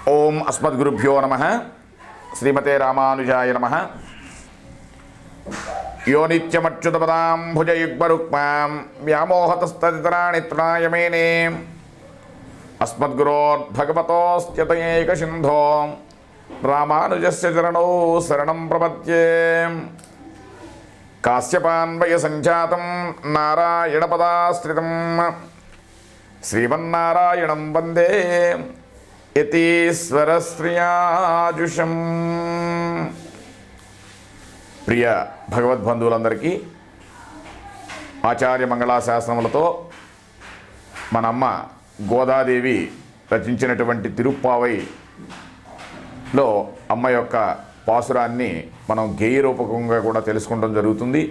ఓం అస్మద్గురుభ్యో నమః. శ్రీమతే రామానుజాయ నమః. యో నిత్యమచ్యుతపదాంభుజయుగ్మరుక్మాం వ్యామోహతస్తదితరాణి త్రాయమేనే అస్మద్గురోర్భగవతోస్త్యతయేకసింధో రామానుజస్య చరణౌ శరణం ప్రపద్యే. కాశ్యపాన్వయ సంజాతం నారాయణపదాశ్రితం శ్రీమన్నారాయణం వందే యతీశ్వరశ్రియాజుషం. ప్రియ భగవద్బంధువులందరికీ ఆచార్య మంగళాశాసనములతో మన అమ్మ గోదాదేవి రచించినటువంటి తిరుప్పావైలో అమ్మ యొక్క పాసురాన్ని మనం గేయ రూపకంగా కూడా తెలుసుకోవడం జరుగుతుంది.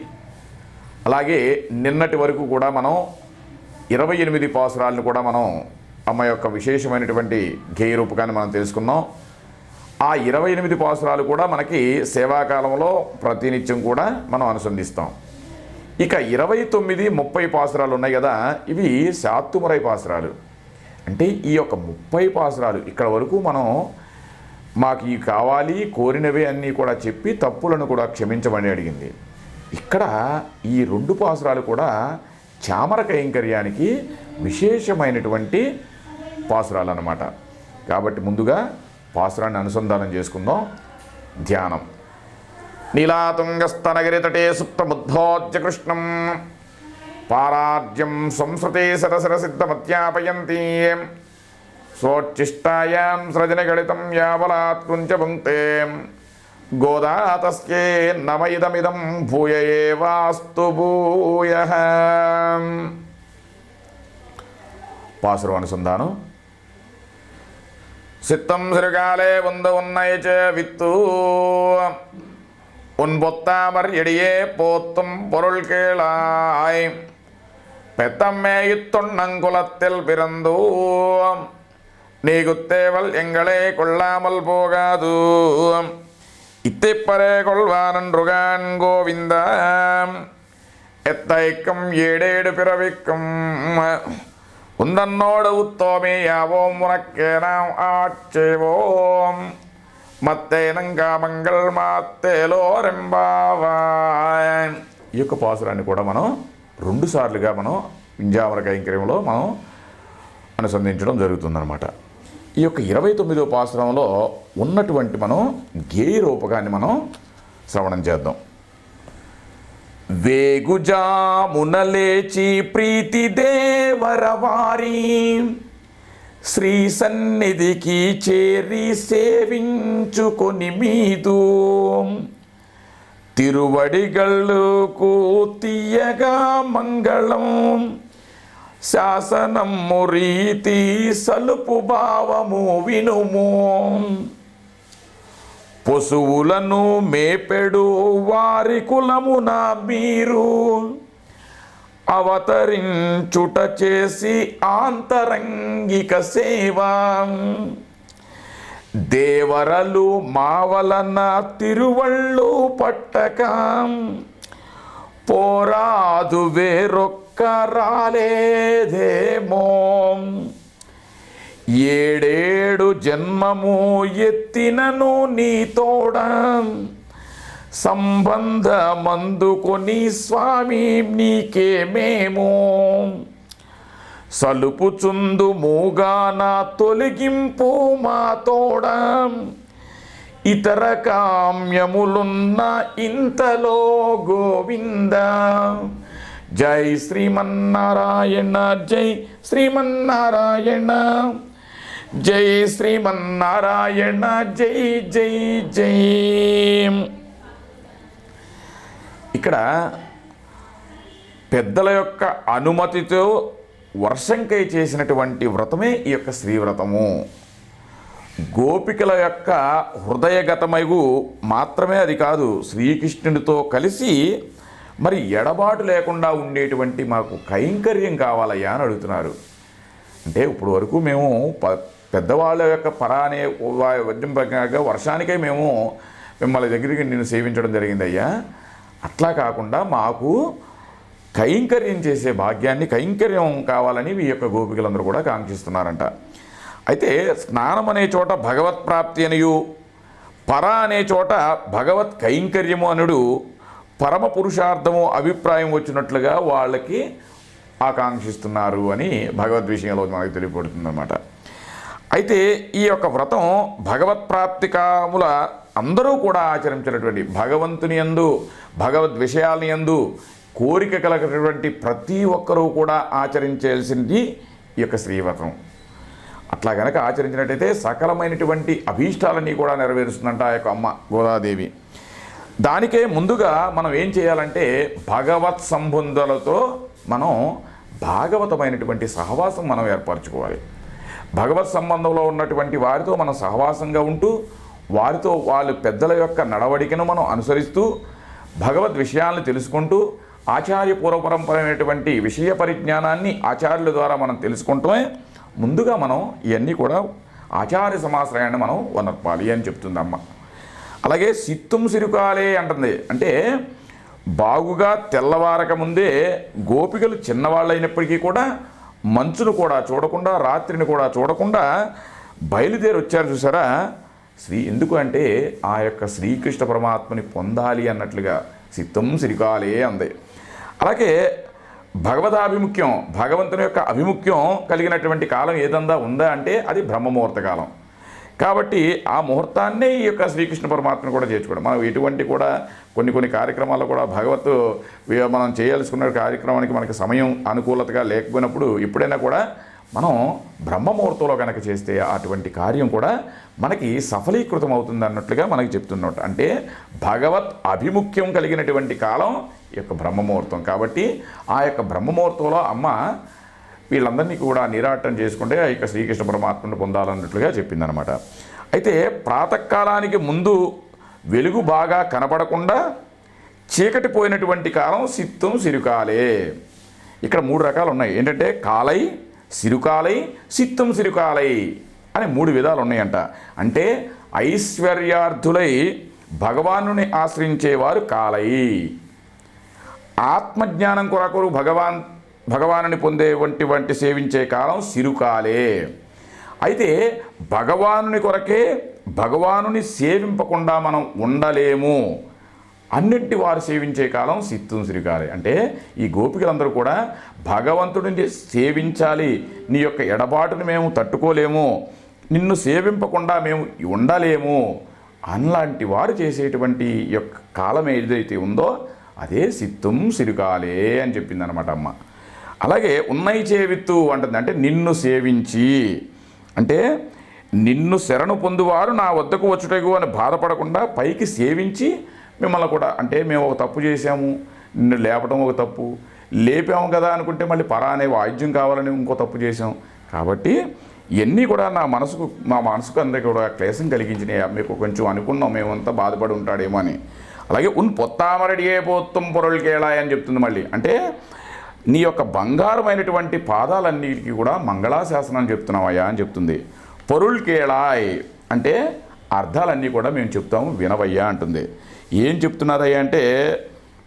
అలాగే నిన్నటి వరకు కూడా మనం 28 పాసురాలను కూడా మనం అమ్మ యొక్క విశేషమైనటువంటి గేయ రూపకాన్ని మనం తెలుసుకున్నాం. ఆ 28 పాసురాలు కూడా మనకి సేవాకాలంలో ప్రతినిత్యం కూడా మనం అనుసంధిస్తాం. ఇక 29, 30 పాసురాలు ఉన్నాయి కదా, ఇవి శాత్తుమురై పాసురాలు. అంటే ఈ యొక్క 30 పాసురాలు ఇక్కడ వరకు మనం మాకు ఇవి కావాలి కోరినవే అన్నీ కూడా చెప్పి తప్పులను కూడా క్షమించమని అడిగింది. ఇక్కడ ఈ 2 పాసురాలు కూడా చామర కైంకర్యానికి విశేషమైనటువంటి పాసురాలు అన్నమాట. కాబట్టి ముందుగా పాసురాన్ని అనుసంధానం చేసుకుందాం. ధ్యానం. నీలాతుంగస్తనగిరి తటే సుప్తముద్భోజ్య కృష్ణం పారాజ్యం సంస్కృతే సరసరసిద్ధమత్యాపయంతి సోచ్చిష్టాయాం సృజనగళితం యావలాత్ కుంచ భుంక్తే గోదా తస్యే నమ ఇదమిదం భూయ ఏవాస్తు భూయః. పాసురం అనుసంధానం. சித்தம் சிறுகாலே வந்து உன்னைச்ச வித்து உன் பொத்தாமர் எடியே போத்தும் பொருள் கேளாய் பெத்தம்மே இத்தொன்னங்குலத்தில் பிறந்து நீ குத்தேவல் எங்களே கொள்ளாமல் போகாது இத்திப்பரே கொள்வானன்றுகான் கோவிந்த எத்தைக்கும் ஏடேடு பிறவிக்கும் உந்தன்னோடு உத்தோமே யாவோம் உனக்கே நாம் ஆட்சேவோம் మత్తేనంగామంగళ మాత్తేలోరెంబావాయ్. ఈ యొక్క పాసురాన్ని కూడా మనం 2 సార్లుగా మనం వింజామర కైంకర్యంలో మనం అనుసంధించడం జరుగుతుందన్నమాట. ఈ యొక్క 29వ పాసురంలో ఉన్నటువంటి మనం గేయ రూపకాన్ని మనం శ్రవణం చేద్దాం. వేగుజామున లేచి ప్రీతి దేవరవారి శ్రీ సన్నిధికి చేరి సేవించుకొని మీదు తిరువడిగళ్ళకు తీయగా మంగళం శాసనము రీతి సలుపు భావము వినుము పశువులను మేపెడు వారి కులమున మీరు అవతరించుట చేసి ఆంతరంగిక సేవ దేవరలు మావలన తిరువళ్ళు పట్టక పోరాదు వేరొక్క రాలేదేమో ఏడేడు జన్మము ఎత్తినను నీ తోడ సంబంధమందుకొని స్వామి నీకేమేమో సలుపుచుందు మూగాన తొలగింపు మా తోడ ఇతర కామ్యములున్న ఇంతలో గోవింద. జై శ్రీమన్నారాయణ జై శ్రీమన్నారాయణ జై శ్రీమన్నారాయణ జై జై జై. ఇక్కడ పెద్దల యొక్క అనుమతితో వర్షంకై చేసినటువంటి వ్రతమే ఈ యొక్క శ్రీవ్రతము. గోపికల యొక్క హృదయగతమగు మాత్రమే అది కాదు, శ్రీకృష్ణుడితో కలిసి మరి ఎడబాటు లేకుండా ఉండేటువంటి మాకు కైంకర్యం కావాలయ్యా అని అడుగుతున్నారు. అంటే ఇప్పుడు వరకు మేము పెద్దవాళ్ళ యొక్క పరానే వద్యం ప్రకారంగా వర్షానికే మేము మిమ్మల్ని దగ్గరికి నేను సేవించడం జరిగిందయ్యా. అట్లా కాకుండా మాకు కైంకర్యం చేసే భాగ్యాన్ని, కైంకర్యం కావాలని ఈ యొక్క గోపికలందరూ కూడా కాంక్షిస్తున్నారంట. అయితే స్నానం అనే చోట భగవత్ ప్రాప్తి అనియు, పర అనే చోట భగవత్ కైంకర్యము అనుడు పరమ పురుషార్థము అభిప్రాయం వచ్చినట్లుగా వాళ్ళకి ఆకాంక్షిస్తున్నారు అని భగవద్ విషయంలో మనకు తెలియపడుతుందన్నమాట. అయితే ఈ యొక్క వ్రతం భగవత్ ప్రాప్తి కాముల అందరూ కూడా ఆచరించినటువంటి భగవంతుని యందు, భగవద్ విషయాలని యందు కోరిక కలగటువంటి ప్రతి ఒక్కరూ కూడా ఆచరించాల్సింది ఈ యొక్క శ్రీవ్రతం. అట్లా కనుక ఆచరించినట్టయితే సకలమైనటువంటి అభీష్టాలన్నీ కూడా నెరవేరుస్తుందంట ఆ యొక్క అమ్మ గోదాదేవి. దానికే ముందుగా మనం ఏం చేయాలంటే భగవత్ సంబంధాలతో మనం భాగవతమైనటువంటి సహవాసం మనం ఏర్పరచుకోవాలి. భగవత్ సంబంధంలో ఉన్నటువంటి వారితో మనం సహవాసంగా ఉంటూ వారితో వాళ్ళ పెద్దల యొక్క నడవడికను మనం అనుసరిస్తూ భగవద్ విషయాలను తెలుసుకుంటూ ఆచార్యపూర్వపరంపరమైనటువంటి విషయ పరిజ్ఞానాన్ని ఆచార్యుల ద్వారా మనం తెలుసుకుంటూనే ముందుగా మనం ఇవన్నీ కూడా ఆచార్య సమాశ్రయాన్ని మనం వనర్పాలి అని చెప్తుంది అమ్మ. అలాగే సిత్తుం సిరుకాలే అంటుంది. అంటే బాగుగా తెల్లవారక ముందే గోపికలు చిన్నవాళ్ళైనప్పటికీ కూడా మంచును కూడా చూడకుండా, రాత్రిని కూడా చూడకుండా బయలుదేరి వచ్చారు చూసారా. ఎందుకు అంటే ఆ యొక్క శ్రీకృష్ణ పరమాత్మని పొందాలి అన్నట్లుగా సిత్తం సిరికాలే అంది. అలాగే భగవదాభిముఖ్యం, భగవంతుని యొక్క అభిముఖ్యం కలిగినటువంటి కాలం ఏదందా ఉందా అంటే అది బ్రహ్మముహూర్త కాలం. కాబట్టి ఆ ముహూర్తాన్నే ఈ యొక్క శ్రీకృష్ణ పరమాత్మను కూడా చేర్చుకోవడం. మనం ఎటువంటి కూడా కొన్ని కార్యక్రమాల్లో కూడా మనం చేయాల్సుకున్న కార్యక్రమానికి మనకి సమయం అనుకూలతగా లేకపోయినప్పుడు ఎప్పుడైనా కూడా మనం బ్రహ్మముహూర్తంలో కనుక చేస్తే అటువంటి కార్యం కూడా మనకి సఫలీకృతం అవుతుంది అన్నట్లుగా మనకి చెప్తున్నట్టు. అంటే భగవత్ అభిముఖ్యం కలిగినటువంటి కాలం ఈ యొక్క బ్రహ్మముహూర్తం. కాబట్టి ఆ యొక్క బ్రహ్మముహూర్తంలో అమ్మ వీళ్ళందరినీ కూడా నిరాటం చేసుకుంటే ఆ యొక్క శ్రీకృష్ణ పరమాత్మను పొందాలన్నట్లుగా చెప్పిందనమాట. అయితే ప్రాతకాలానికి ముందు వెలుగు బాగా కనపడకుండా చీకటి పోయినటువంటి కాలం సిత్తం సిరుకాలే. ఇక్కడ 3 రకాలు ఉన్నాయి. ఏంటంటే కాలై, సిరుకాలై, సిత్తం సిరుకాలై అని 3 విధాలు ఉన్నాయంట. అంటే ఐశ్వర్యార్థులై భగవానుని ఆశ్రయించేవారు కాలై, ఆత్మజ్ఞానం కొరకు భగవానుని పొందే వంటి సేవించే కాలం సిరుకాలే. అయితే భగవానుని కొరకే భగవానుని సేవింపకుండా మనం ఉండలేము అన్నింటి వారు సేవించే కాలం సిత్తం సిరికాలే. అంటే ఈ గోపికలందరూ కూడా భగవంతుడిని సేవించాలి, నీ యొక్క ఎడబాటుని మేము తట్టుకోలేము, నిన్ను సేవింపకుండా మేము ఉండలేము అలాంటి వారు చేసేటువంటి యొక్క కాలం ఏదైతే ఉందో అదే సిత్తం సిరికాలే అని చెప్పిందనమాట అమ్మ. అలాగే ఉన్నయి చేవిత్తు అంటుంది. అంటే నిన్ను సేవించి, అంటే నిన్ను శరణు పొందువారు నా వద్దకు వచ్చుటకు అని బాధపడకుండా పైకి సేవించి మిమ్మల్ని కూడా, అంటే మేము ఒక తప్పు చేసాము, నిన్ను లేపడం ఒక తప్పు, లేపాము కదా అనుకుంటే మళ్ళీ పరా అనే వాయిద్యం కావాలని ఇంకో తప్పు చేసాం. కాబట్టి ఇవన్నీ కూడా మా మనసుకు అందరికీ కూడా క్లేశం కలిగించినాయి. మీకు కొంచెం అనుకున్నాం మేమంతా బాధపడి ఉంటాడేమో అని. అలాగే పొత్తామరడియే పోత్తం పొరలికేళాయి అని చెప్తుంది మళ్ళీ. అంటే నీ యొక్క బంగారమైనటువంటి పాదాలన్నిటికీ కూడా మంగళాశాసనం చెప్తున్నావయ్యా అని చెప్తుంది. పొరుల్కేళాయ్ అంటే అర్థాలన్నీ కూడా మేము చెప్తాము వినవయ్యా అంటుంది. ఏం చెప్తున్నారయ్యా అంటే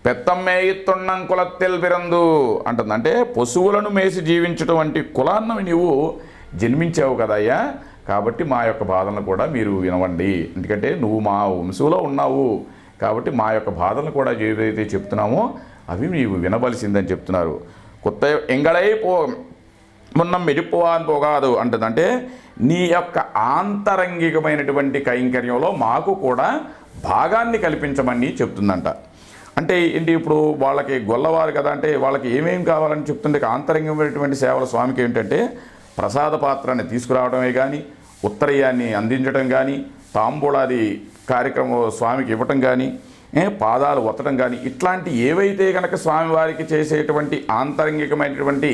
పెత్తమ్మేయిత్తున్నం కులత్తెల్ బిరందు అంటుంది. అంటే పశువులను మేసి జీవించటువంటి కులాన్ని నీవు జన్మించావు కదయ్యా, కాబట్టి మా యొక్క బాధలను కూడా మీరు వినవండి. ఎందుకంటే నువ్వు మా వంశంలో ఉన్నావు కాబట్టి మా యొక్క బాధలను కూడా ఏదైతే చెప్తున్నామో అవి నీవు వినవలసిందని చెప్తున్నారు. కొత్త ఎంగళై మున్నం మెడిపోవాని పోగాదు అంటుంది. అంటే నీ యొక్క ఆంతరంగికమైనటువంటి కైంకర్యంలో మాకు కూడా భాగాన్ని కల్పించమని చెప్తుందంట. అంటే ఏంటి, ఇప్పుడు వాళ్ళకి గొల్లవారు కదా, అంటే వాళ్ళకి ఏమేమి కావాలని చెప్తుంటే ఆంతరంగికమైనటువంటి సేవల స్వామికి ఏంటంటే ప్రసాద పాత్రాన్ని తీసుకురావడమే కానీ, ఉత్తరయ్యాన్ని అందించడం కానీ, తాంబూలాది కార్యక్రమం స్వామికి ఇవ్వటం కానీ, పాదాలు ఒత్తడం కానీ, ఇట్లాంటి ఏవైతే కనుక స్వామివారికి చేసేటువంటి ఆంతరంగికమైనటువంటి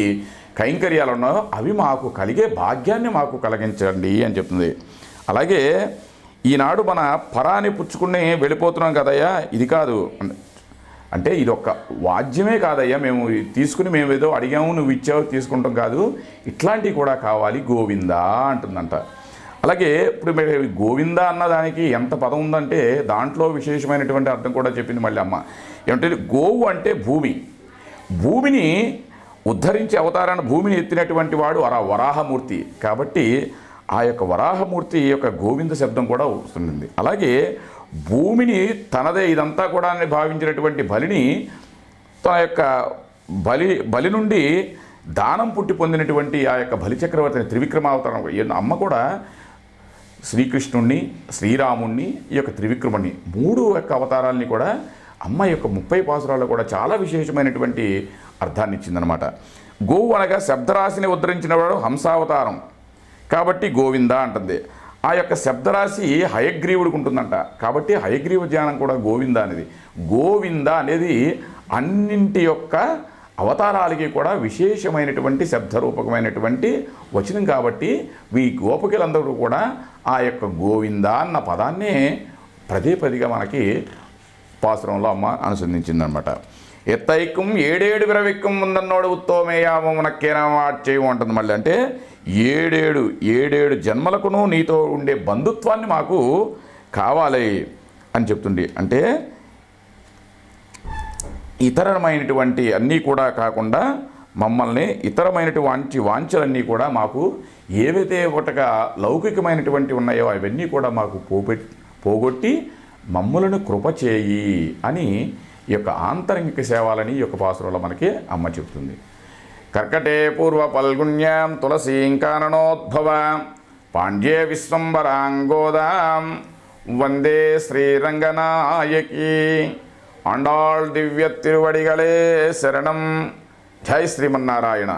కైంకర్యాలు ఉన్నాయో అవి మాకు కలిగే భాగ్యాన్ని మాకు కలిగించండి అని చెప్తుంది. అలాగే ఈనాడు మన పరాని పుచ్చుకుని వెళ్ళిపోతున్నాం కదయ్యా, ఇది కాదు అంటే ఇది ఒక్క వాద్యమే కాదయ్యా, మేము తీసుకుని మేము ఏదో అడిగాము నువ్వు ఇచ్చావు తీసుకుంటాం కాదు, ఇట్లాంటివి కూడా కావాలి గోవిందా అంటుందంట. అలాగే ఇప్పుడు గోవింద అన్నదానికి ఎంత పదం ఉందంటే దాంట్లో విశేషమైనటువంటి అర్థం కూడా చెప్పింది మళ్ళీ అమ్మ. ఏమంటే గోవు అంటే భూమిని ఉద్ధరించి అవతారాన్ని భూమిని ఎత్తినటువంటి వాడు వరాహమూర్తి. కాబట్టి ఆ యొక్క వరాహమూర్తి యొక్క గోవింద శబ్దం కూడా వస్తుంది. అలాగే భూమిని తనదే ఇదంతా కూడా అని భావించినటువంటి బలిని తన యొక్క బలి నుండి దానం పుట్టి పొందినటువంటి ఆ యొక్క బలి చక్రవర్తిని త్రివిక్రమావతారం అమ్మ కూడా శ్రీకృష్ణుణ్ణి, శ్రీరాముణ్ణి, ఈ యొక్క త్రివిక్రముణ్ణి 3 యొక్క అవతారాలని కూడా అమ్మ యొక్క 30 పాసురాల్లో కూడా చాలా విశేషమైనటువంటి అర్థాన్ని ఇచ్చిందనమాట. గోవు అనగా శబ్దరాశిని ఉద్ధరించినవాడు హంసావతారం కాబట్టి గోవింద అంటుంది. ఆ యొక్క శబ్దరాశి హయగ్రీవుడికి ఉంటుందంట కాబట్టి హయగ్రీవ ధ్యానం కూడా గోవింద అనేది. గోవింద అనేది అన్నింటి యొక్క అవతారాలకి కూడా విశేషమైనటువంటి శబ్దరూపకమైనటువంటి వచనం కాబట్టి ఈ గోపికలందరూ కూడా ఆ యొక్క గోవింద అన్న పదాన్ని పదేపదిగా మనకి పాసురంలో అమ్మ అనుసంధించిందనమాట. ఎత్తైకం 7 విరవిక్కం ముందన్నోడు ఉత్తోమేయామనక్కేనామాచేయం అంటుంది. మళ్ళీ అంటే 7 జన్మలకును నీతో ఉండే బంధుత్వాన్ని మాకు కావాలి అని చెప్తుంది. అంటే ఇతరమైనటువంటి అన్నీ కూడా కాకుండా మమ్మల్ని ఇతరమైనటువంటి వాంఛలన్నీ కూడా మాకు ఏవైతే ఒకటిగా లౌకికమైనటువంటి ఉన్నాయో అవన్నీ కూడా మాకు పోగొట్టి మమ్ములను కృప చేయి అని ఈ యొక్క ఆంతరంగిక సేవలని ఈ యొక్క పాసురంలో మనకి అమ్మ చెప్తుంది. కర్కటే పూర్వ పల్గుణ్యాం తులసీం కాననోద్భవ పాండ్యే విశ్వంబరాంగోదాం వందే శ్రీరంగనాయకి ఆండాళ్ దివ్య తిరువడిగలే శరణం. జై శ్రీమన్నారాయణ.